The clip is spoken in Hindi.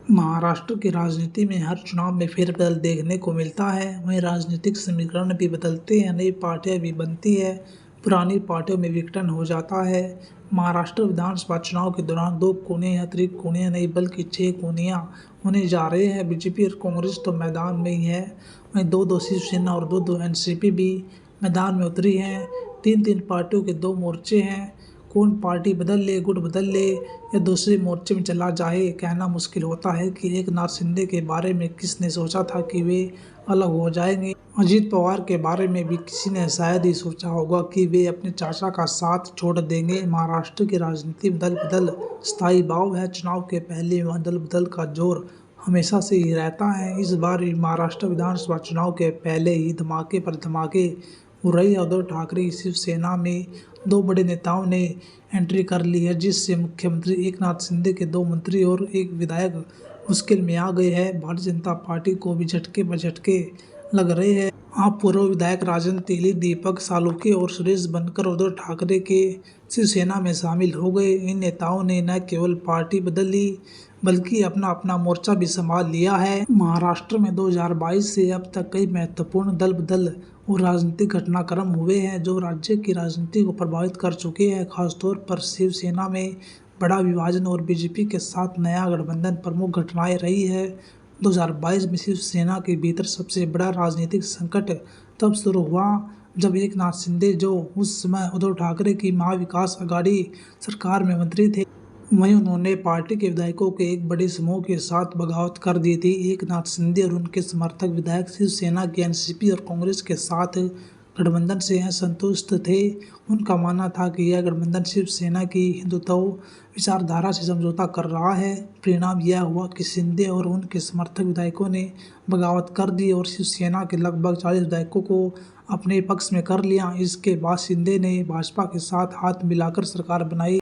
महाराष्ट्र की राजनीति में हर चुनाव में फेरबदल देखने को मिलता है। वहीं राजनीतिक समीकरण भी बदलते हैं, नई पार्टियां भी बनती है, पुरानी पार्टियों में विघटन हो जाता है। महाराष्ट्र विधानसभा चुनाव के दौरान 2 कोने अतिरिक्त कोने नहीं बल्कि 6 कोनियां होने जा रहे हैं। बीजेपी और कांग्रेस तो मैदान में ही है, वहीं 2-2 शिवसेना और 2-2 एनसीपी भी मैदान में उतरी हैं। 3-3 पार्टियों के 2 मोर्चे हैं। कौन पार्टी बदल ले, गुट बदल ले या दूसरे मोर्चे में चला जाए, कहना मुश्किल होता है कि एकनाथ शिंदे के बारे में किसने सोचा था कि वे अलग हो जाएंगे। अजित पवार के बारे में भी किसी ने शायद ही सोचा होगा कि वे अपने चाचा का साथ छोड़ देंगे। महाराष्ट्र की राजनीति में दल बदल स्थायी भाव है। चुनाव के पहले वह दल बदल का जोर हमेशा से ही रहता है। इस बार महाराष्ट्र विधानसभा चुनाव के पहले ही धमाके पर धमाके हो रही है। उद्धव ठाकरे शिवसेना में 2 बड़े नेताओं ने एंट्री कर ली है, जिससे मुख्यमंत्री एकनाथ शिंदे के 2 मंत्री और 1 विधायक मुश्किल में आ गए हैं। भारतीय जनता पार्टी को भी झटके पर झटके लग रहे हैं। पूर्व विधायक राजन तेली, दीपक सालुके और सुरेश बनकर उद्धव ठाकरे के शिवसेना में शामिल हो गए। इन नेताओं ने न केवल पार्टी बदल ली बल्कि अपना अपना मोर्चा भी संभाल लिया है। महाराष्ट्र में 2022 से अब तक कई महत्वपूर्ण दल बदल और राजनीतिक घटनाक्रम हुए हैं जो राज्य की राजनीति को प्रभावित कर चुके हैं। खासतौर पर शिवसेना में बड़ा विभाजन और बीजेपी के साथ नया गठबंधन प्रमुख घटनाएं रही है। 2022 में शिवसेना के भीतर सबसे बड़ा राजनीतिक संकट तब शुरू हुआ जब एकनाथ शिंदे, जो उस समय उद्धव ठाकरे की महाविकास आघाड़ी सरकार में मंत्री थे, वहीं उन्होंने पार्टी के विधायकों के एक बड़े समूह के साथ बगावत कर दी थी। एकनाथ शिंदे और उनके समर्थक विधायक शिवसेना की एनसीपी और कांग्रेस के साथ गठबंधन से असंतुष्ट थे। उनका मानना था कि यह गठबंधन शिवसेना की हिंदुत्व विचारधारा से समझौता कर रहा है। परिणाम यह हुआ कि शिंदे और उनके समर्थक विधायकों ने बगावत कर दी और शिवसेना के लगभग 40 विधायकों को अपने पक्ष में कर लिया। इसके बाद शिंदे ने भाजपा के साथ हाथ मिलाकर सरकार बनाई।